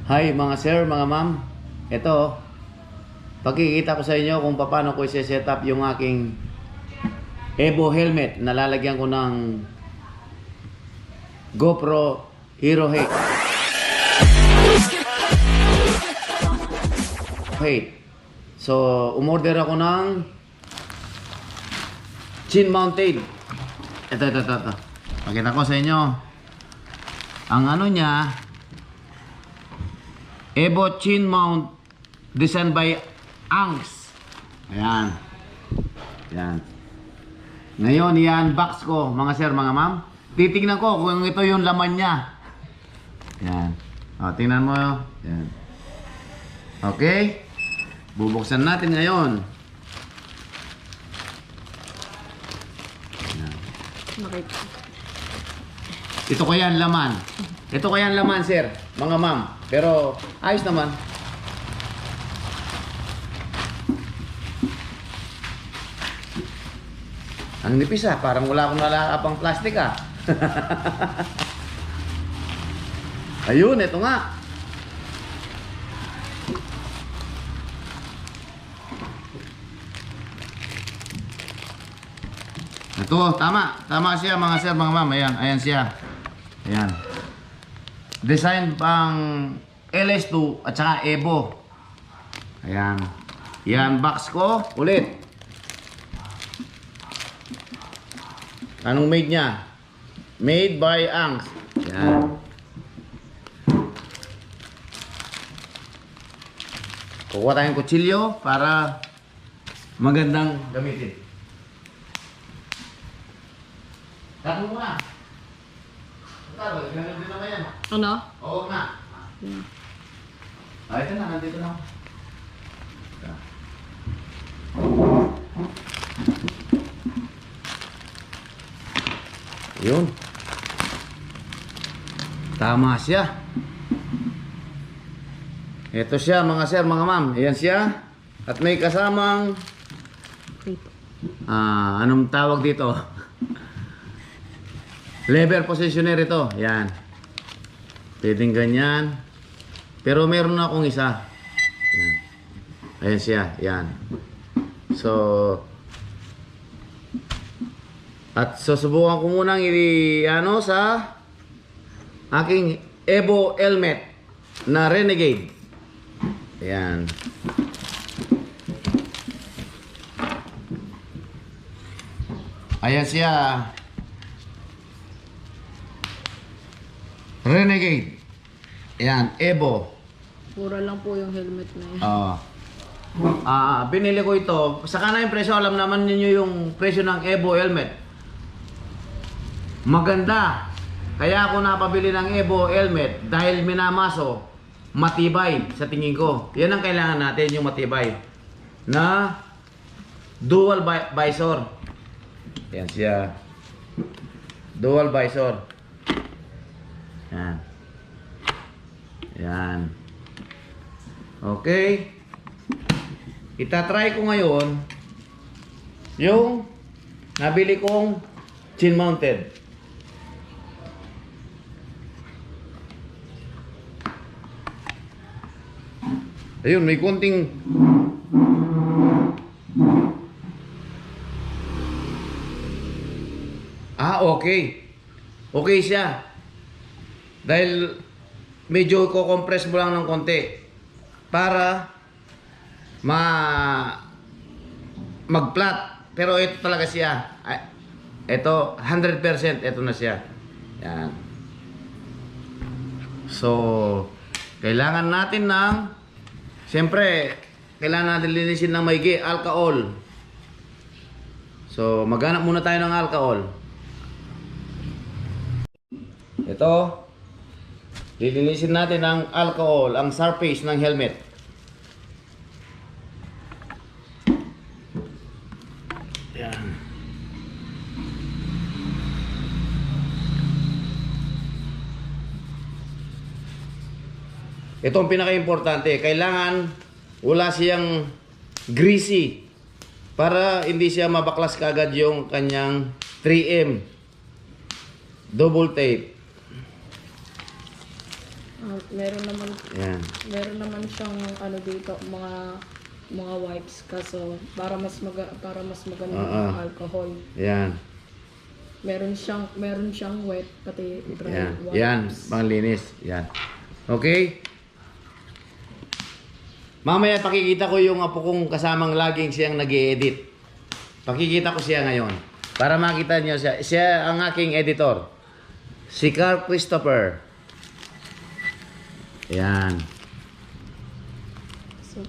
Hi mga sir, mga ma'am. Ito, pagkikita ko sa inyo kung paano ko i-set up yung aking Evo helmet na lalagyan ko ng GoPro Hero 8. So, umorder ako ng chin mounted. Ito. Pakita ko sa inyo. Ang ano niya, Evo chin mount designed by Angs. Ayan. Ayan. Ngayon, i-unbox ko, mga sir, mga ma'am. Titignan ko kung ito yung laman niya. Ayan. O, tingnan mo. Ayan. Okay. Bubuksan natin ngayon. Ayan. Ito ko yan laman. Ito ko yan laman, sir, mga ma'am. Pero ayos naman. Ang nipis parang wala akong nalakapang plastic Ayun, ito nga. Ito, tama. Tama siya mga sir, mga ma'am. Ayan, ayan siya. Ayan. Design pang LS2 at saka Evo. Ayan. I-unbox ko ulit. Anong made niya? Made by Angs. Ayan. Kukuha tayong kutsilyo para magandang gamitin. Tato mo na. Tato, ganun din naman yan. Ano? Oo na. Ito na, nandito na. Yun. Tama siya. Ito siya mga sir, mga ma'am. Ayan siya. At may kasamang anong tawag dito? Lever positioner ito. Ayan. Pwedeng ganyan. Pero meron na akong isa. Ayan. Ayan siya. Ayan. So, at susubukan ko munang ano sa aking Evo helmet na Renegade. Ayan. Ayan siya. Renegade. Ayan, Evo. Pura lang po yung helmet na yun. Binili ko ito. Saka na yung presyo, alam naman niyo yung presyo ng Evo helmet. Maganda. Kaya ako napabili ng Evo helmet dahil minamaso, matibay sa tingin ko. Yan ang kailangan natin, yung matibay. Na dual visor. Yan siya. Dual visor. Yan. Yan. Okay. Itatry ko ngayon yung nabili kong chin mounted. Ayun, may konting okay. Okay siya. Dahil medyo ko-compress mo lang ng konti para mag-flat. Pero ito talaga siya. Ito 100%, ito na siya. Yan. So, kailangan natin ng siyempre, kailangan natin linisin ng maigi, alcohol. So, maghanap muna tayo ng alcohol. Ito, lilinisin natin ng alcohol ang surface ng helmet. Yan. Ito ang pinaka-importante. Kailangan wala siyang greasy para hindi siya mabaklas kagad yung kanyang 3M double tape. Meron naman Yan. meron naman siyang ano dito, mga wipes kaso para mas maganda yung alcohol. Yan. Meron siyang wet pati dry Yan. wipes. Yan. Panglinis. Yan. Okay? Mamaya pakikita ko yung apo kong kasamang laging siyang nag-i-edit. Pakikita ko siya ngayon. Para makita niyo siya. Siya ang aking editor. Si Carl Christopher. Yan. So,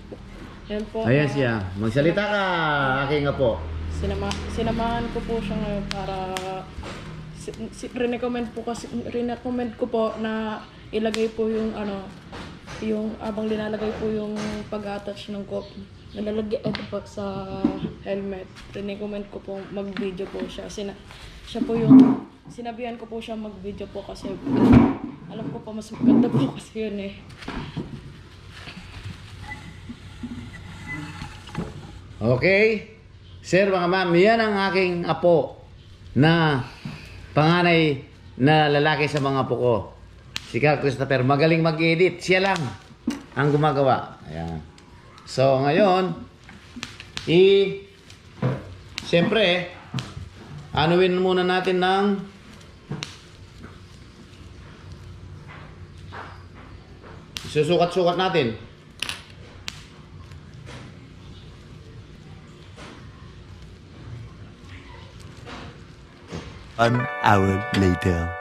yan po. Ayan siya. Magsalita ka, aking apo. Sinamahan ko po siya ngayon para recommend ko po na ilagay po yung yung abang linalagay po yung pag-attach ng coffee. Nalalagay ito po sa helmet. Recommend ko po mag-video po siya. Siya po yung sinabihan ko po siya mag-video po kasi alam ko pa mas maganda po kasi yun eh. Okay? Sir, mga ma'am, yan ang aking apo na panganay na lalaki sa mga apo ko. Si Carl Christopher, magaling mag-edit. Siya lang ang gumagawa. Ayan. So, ngayon, siyempre, anuin muna natin ng susukat-sukat natin. An hour later.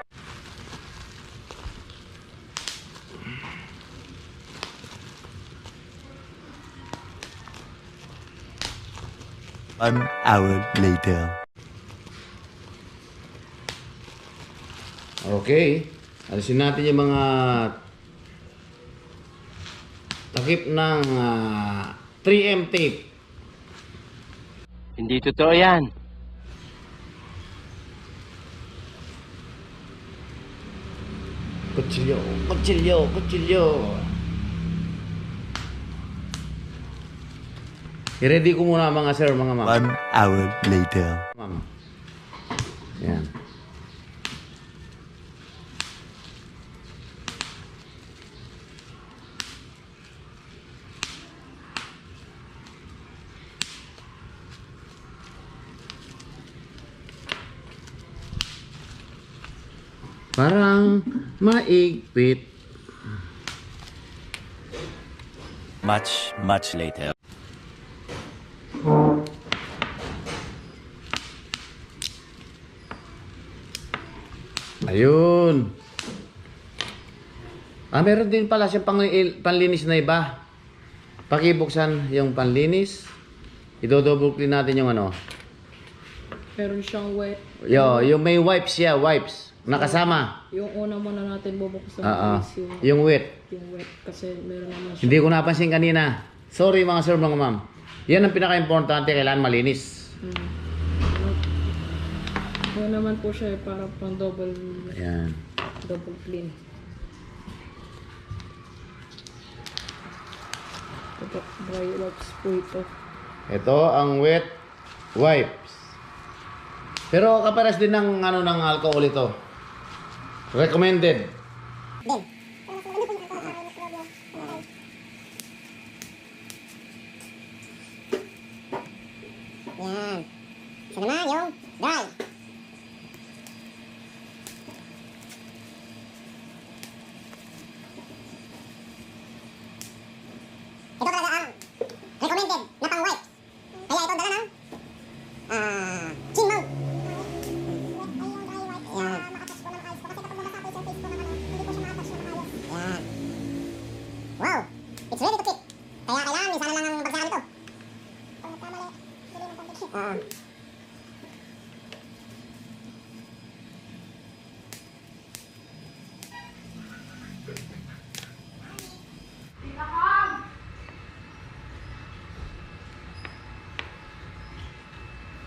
An hour later. Okay. Alisin natin yung mga takip ng 3M tape. Hindi totoo yan. Kutsilyo, kutsilyo, kutsilyo. I-ready ko muna mga sir, mga ma'am. 1 hour later. Ma'am. Yan. Parang maigpit. Much later. Ayun. Meron din pala siyang panlinis na iba. Pakibuksan yung panlinis. Idodouble clean natin yung ano. Meron siyang wet. Yung may wipes siya, wipes. Nakasama. Yung una muna natin bubuksan is Yung wet. yung wet kasi meron naman siya. Hindi ko napansin kanina. Sorry mga sir, mga ma'am. Yan ang pinaka-importante, kailangan malinis. Yan naman po siya para pang double Ayan. clean. Ito, dry wipes po ito. Ito ang wet wipes. Pero kapares din ng ng alcohol ito. Recommended. Yan. Isa naman yung dry. Ito talaga ang recommended na pang white. Kaya ito dala ng chin mount. Yan. Yan. Wow. It's ready to keep. Kaya kailangan minsan na lang ang bagsakan ito.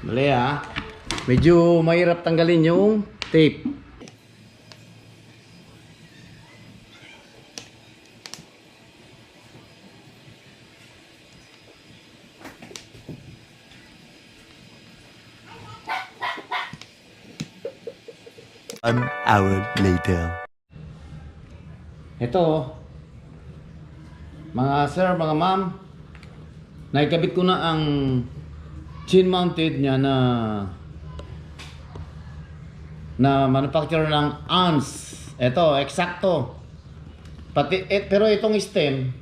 Mali ha. Medyo mahirap tanggalin yung tape. An hour later. Ito, mga sir, mga ma'am, naikabit ko na ang chin mounted niya na manufacturer ng ounce. Ito, eksakto. Pero itong stem,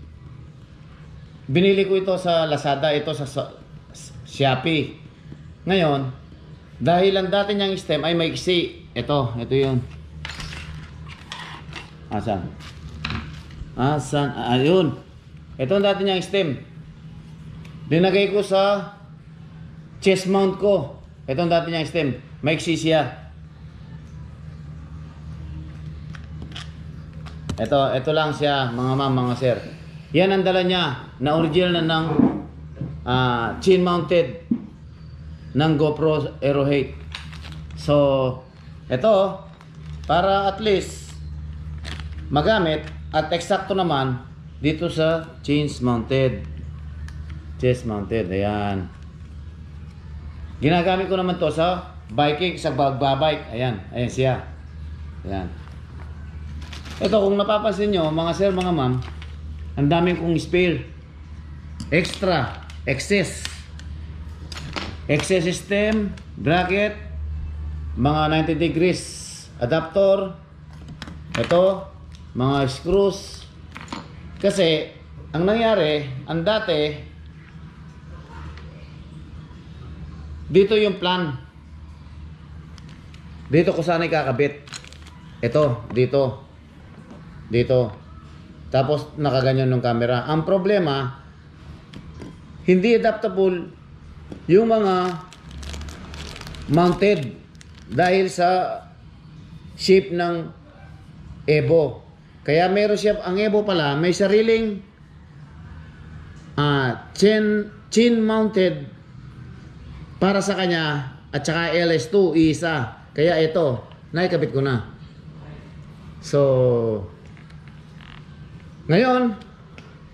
binili ko ito sa Lazada, ito sa Shopee. Ngayon, dahil ang dati niyang stem ay maiksi. Ito yun. Asan? Ayun. Ito ang dati niyang stem. Dinagay ko sa chest mount ko. Ito ang dati niyang stem. Maiksi siya. Ito lang siya, mga ma'am, mga sir. Yan ang dala niya na original na ng chin mounted ng GoPro Hero 8. So, ito para at least magamit at eksakto naman dito sa chest mounted. Ayan. Ginagamit ko naman to sa biking, sa bagbabike. Ayan siya. Ayan. Ito, kung napapansin nyo, mga sir, mga ma'am, ang dami kong spare. Excess system, bracket, mga 90 degrees adapter. Ito, mga screws. Kasi, ang nangyari, ang dati, dito yung plan. Dito ko sana ikakabit. Ito, dito. Tapos nakaganyan ng camera. Ang problema, hindi adaptable yung mga mounted dahil sa shape ng Evo. Kaya meron siya, ang Evo pala, may sariling chin mounted para sa kanya at saka LS2 isa. Kaya ito, naikabit ko na. So, ngayon,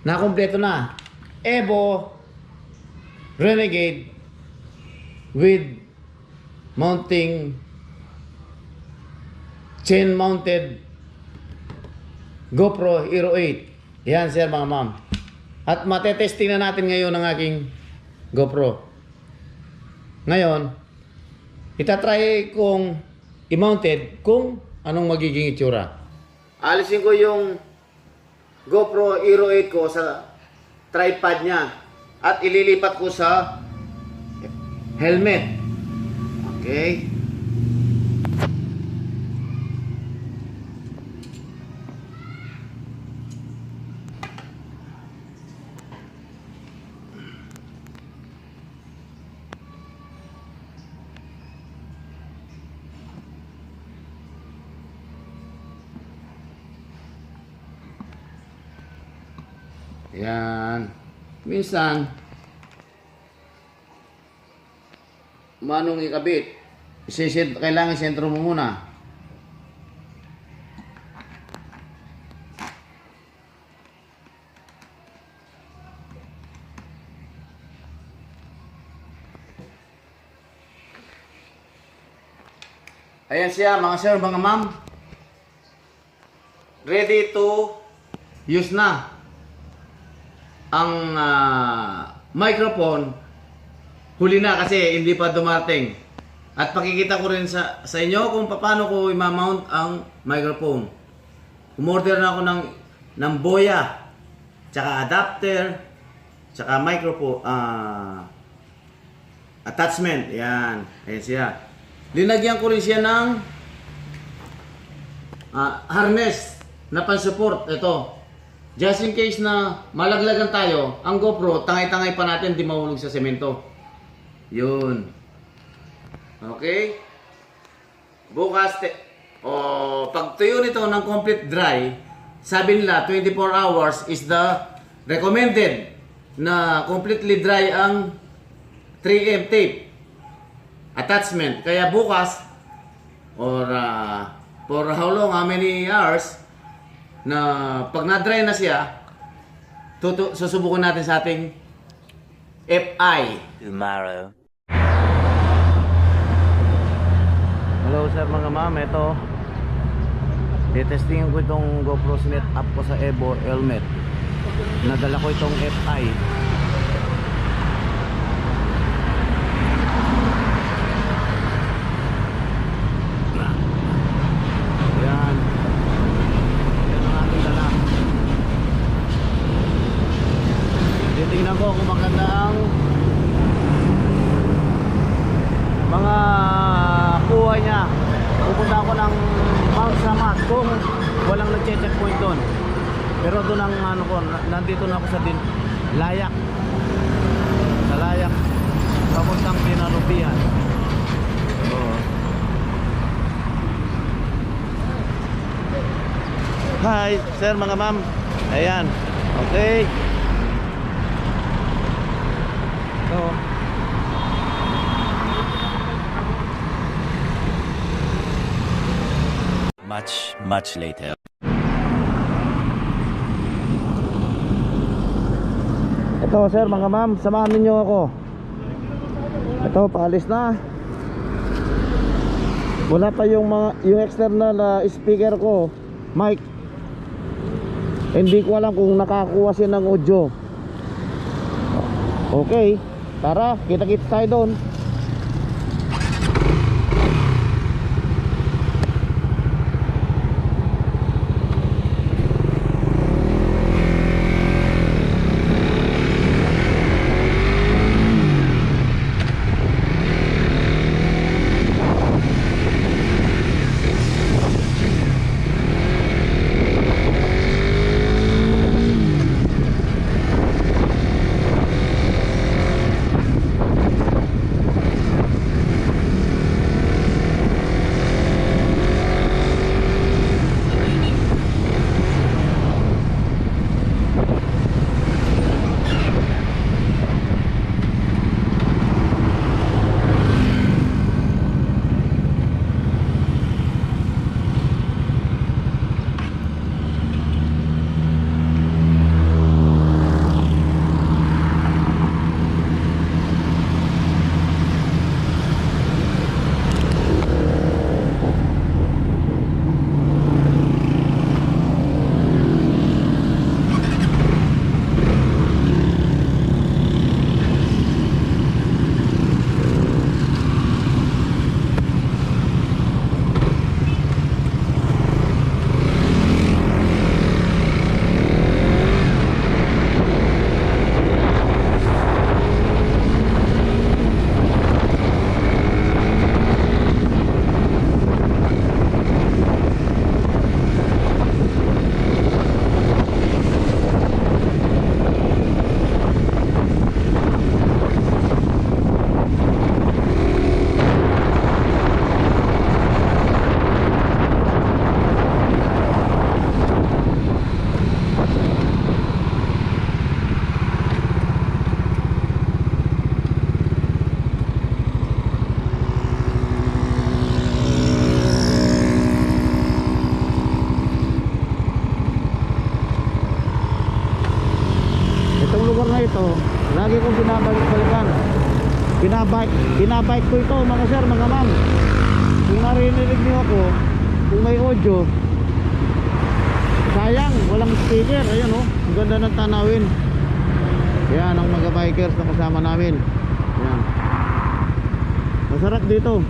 nakompleto na. Evo Renegade with mounting chain mounted GoPro Hero 8. Yan sir, mga ma'am. At matetesting na natin ngayon ang aking GoPro. Ngayon, itatry kong i-mounted kung anong magiging itsura. Alisin ko yung GoPro Hero 8 ko sa tripod niya at ililipat ko sa helmet. Okay? Yan. Minsan, manong ikabit, kailangan sentro mo muna. Ayan siya, mga sir, mga ma'am. Ready to use na. Ang microphone huli na kasi hindi pa dumating. At pakikita ko rin sa inyo kung paano ko i-mount ang microphone. Umorder na ako ng boya, tsaka adapter, tsaka microphone attachment. Yan, ayan siya. Linagyan ko rin siya ng harness na pan-support. Ito. Just in case na malaglagan tayo, ang GoPro, tangay-tangay pa natin, di mahulog sa semento. Yun. Okay? Bukas, pag tuyo nito ng complete dry, sabi nila 24 hours is the recommended na completely dry ang 3M tape attachment. Kaya bukas, or for how long, how many hours, na pag na-dry na siya, susubukan natin sa ating FI. Tomorrow. Hello sir, mga ma'am, ito Testingin ko itong GoPro Net up ko sa Evo helmet. Nadala ko itong FI. Yan. Yan ang aking dala. Titingnan ko kung maganda ang mga kuha niya. Pupunta ako ng Mount Samat kung walang nagche-checkpoint doon. Pero doon ang ano ko, nandito na ako sa Layak. Sa Layak, papuntang Dinarubian. Oo. Hi, sir, mga ma'am. Ayan. Okay. So, Much later. ito sir, mga ma'am, samahan ninyo ako. Ito, paalis na. Wala pa yung external speaker ko, mic. Hindi ko alam kung nakakuha siya ng audio. Okay, tara, kita-kita tayo doon. Ito, lagi kong binabalik-balikan. Binabike ko ito, mga sir, mga ma'am. Kung narinig niyo ako, kung may audio, sayang, walang speaker. Ayan oh, ang ganda ng tanawin. Yan ang mga bikers na kasama namin. Yan. Masarap dito.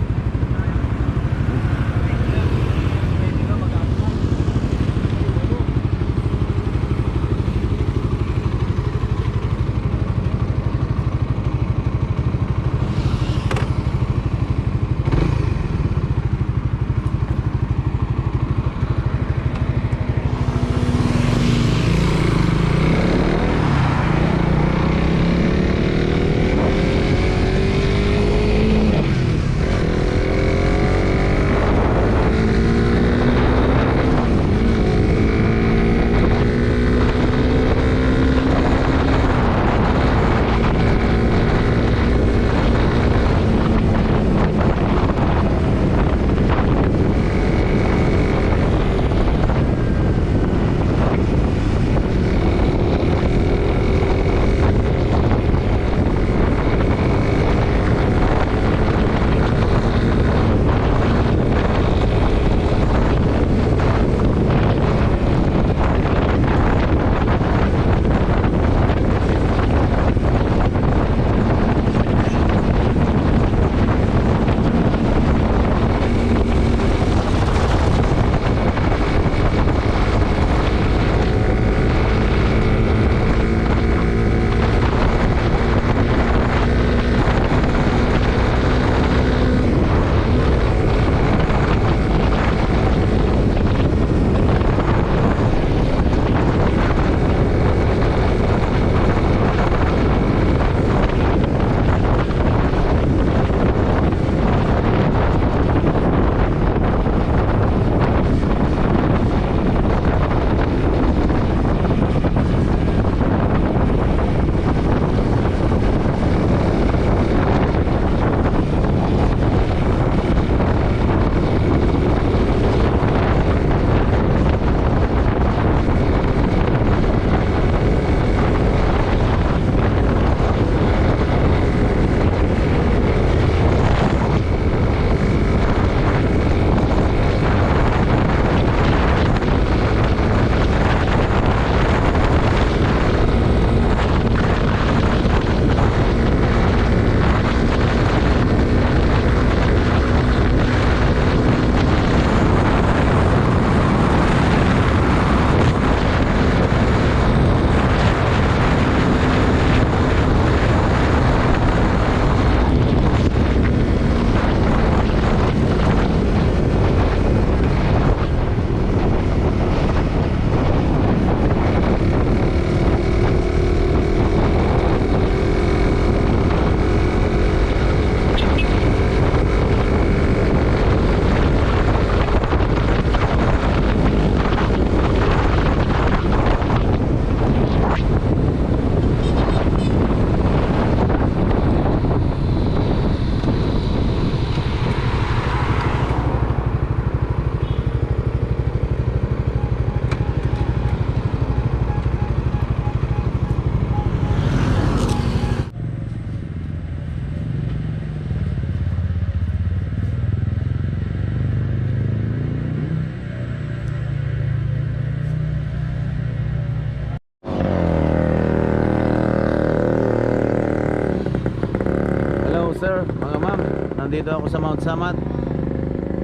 nandito ako sa Mount Samat.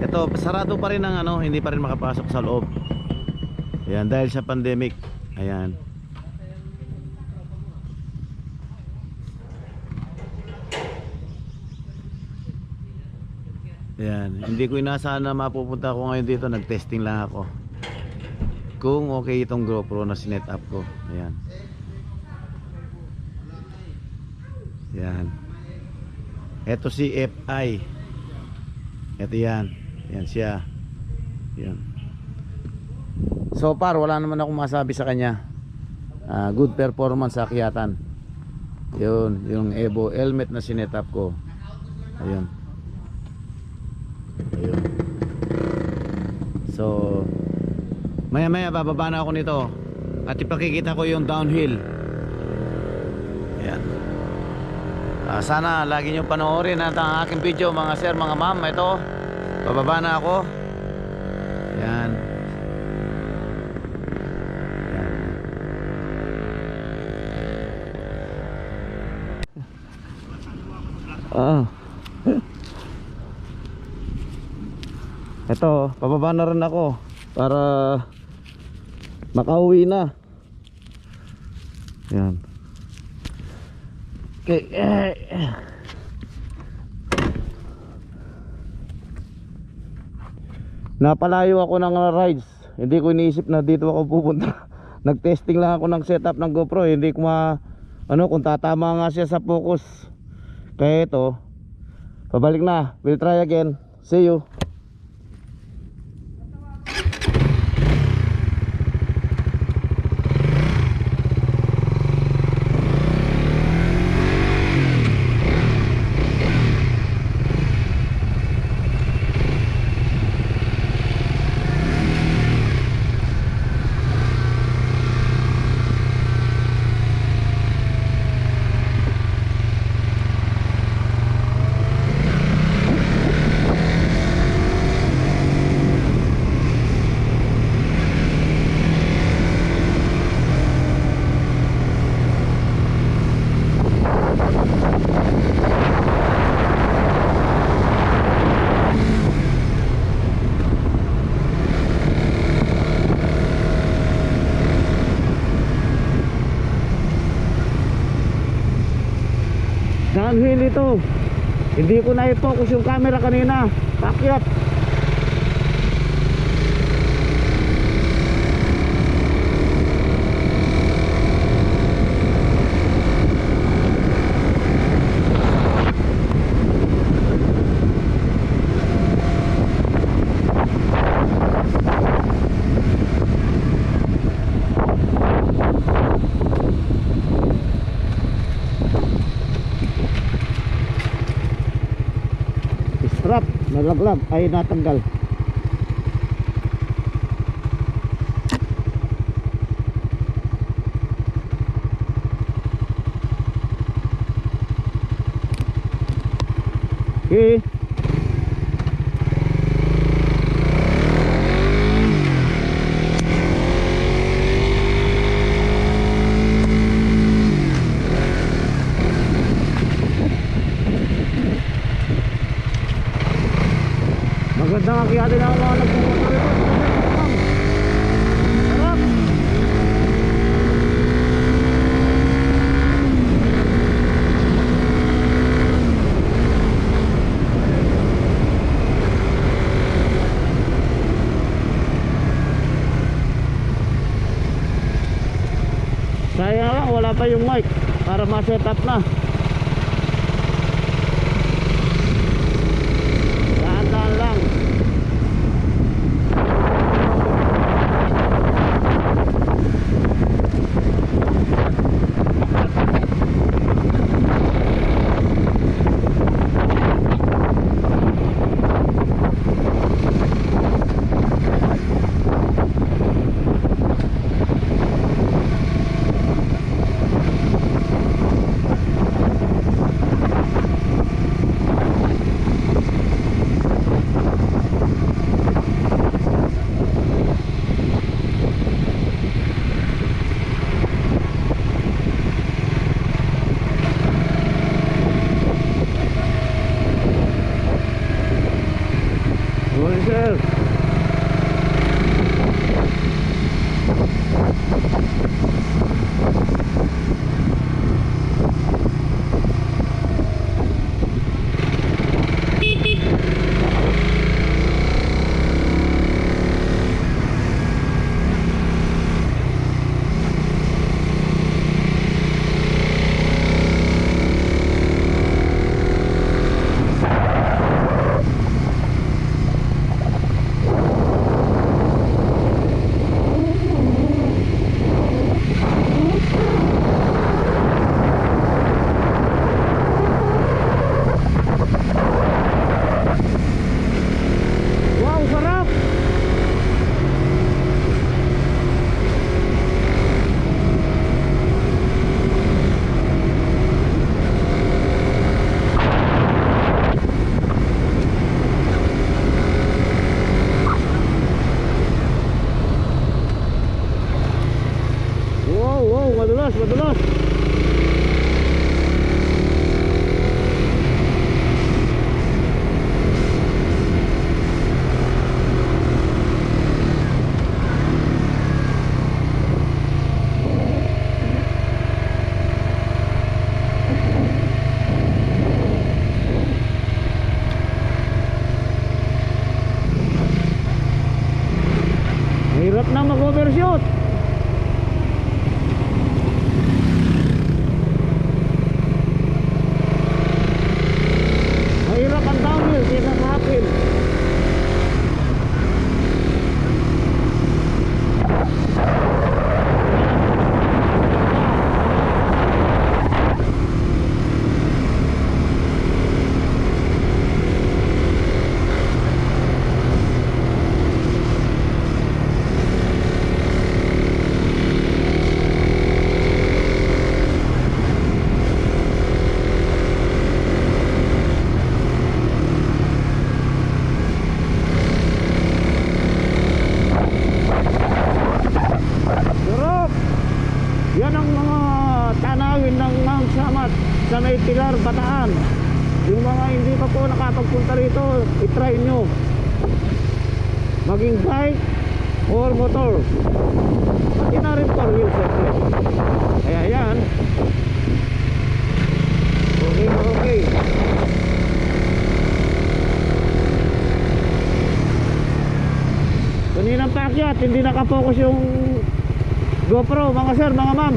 Ito, sarado pa rin ang ano, hindi pa rin makapasok sa loob. Ayan, dahil sa pandemic. Ayan. Ayan, hindi ko inaasahan na mapupunta ako ngayon dito. Nag-testing lang ako kung okay itong GoPro na sinet up ko. Ayan. Ayan. Ito si FI. Ito yan. Ayan siya. Ayan. So far wala naman akong masabi sa kanya. Good performance sa akyatan. Yun, yung Evo helmet na sinet up ko. Ayun. Ayun. So maya maya bababa na ako nito at ipakikita ko yung downhill. Ayan. Sana lagi nyo panoorin at ang aking video mga sir, mga ma'am. Ito, bababa na ako. Ayan. Ito, pababa na rin ako para makauwi na. Yan. Okay. Napalayo ako ng rides. Hindi ko iniisip na dito ako pupunta. Nag-testing lang ako ng setup ng GoPro. Hindi ko kung tatama nga siya sa focus. Kaya ito, pabalik na. We'll try again. See you. Downhill ito. Hindi ko na i-focus yung camera kanina. Pakyat. Strap, nalaglag ay natanggal. Okay. Magandang akyatin ang mga nagpupunta rito. Sarap! Sayang lang, wala pa yung mic para ma-set up na. Dahan-dahan lang. madulas, madulas. Hirap na mag-overshoot. Mahirap ang downhill kaysa sa uphill. Sarap! Yan ang mga tanawin ng Mount Samat sa may Pilar, Bataan. Yung mga hindi pa po nakapagpunta rito, itry nyo. Maging bike or motor. Pati na rin 4 wheels. Kaya yan. Okay na okay. Kaninang paakyat, hindi nakapokus yung GoPro, mga sir, mga ma'am.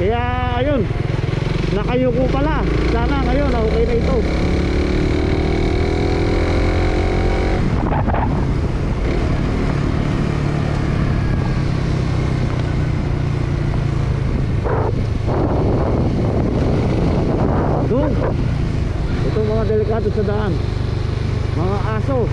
Kaya ayun, nakayuko pala. Sana ngayon okay na ito. Doon, itong mga delikado sa daan, mga aso.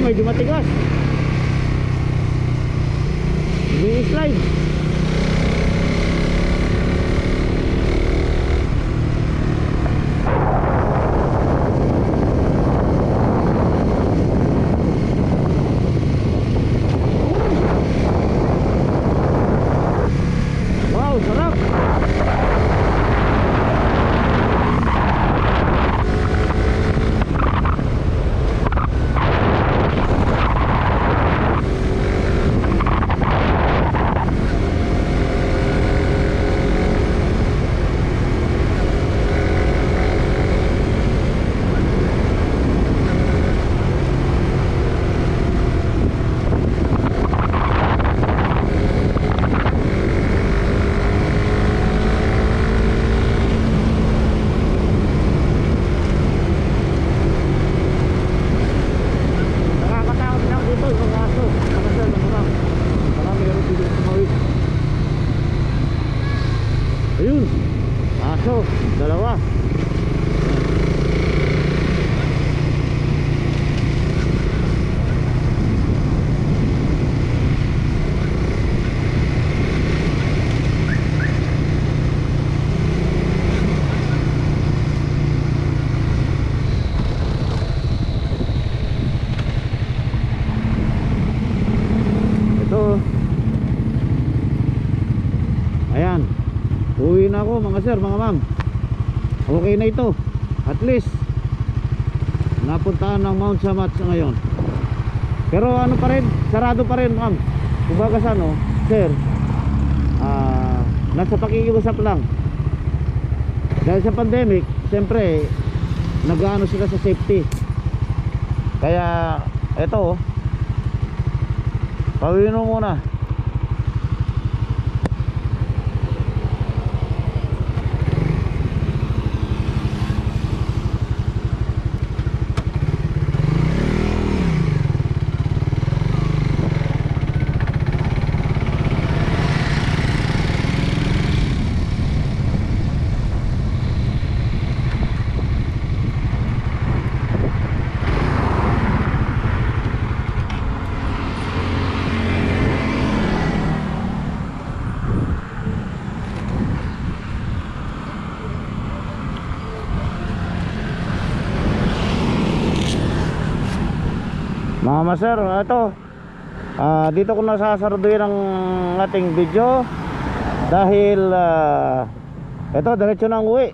Medyo matigas. Hindi slide. Wow, sarap. Ayun, aso, dalawa. Ito. Ayan. Uwi na ako mga sir, mga ma'am. Okay na ito. At least napuntahan ng Mount Samat sa ngayon. Pero ano pa rin, sarado pa rin ma'am. Kumbaga sa ano, sir, nasa pakikiusap lang. Dahil sa pandemic, siyempre nag-ano sila sa safety. Kaya eto, pawin mo muna. Mga master, ito dito ko nasasarduin ang ating video dahil ito diretso na ang uwi.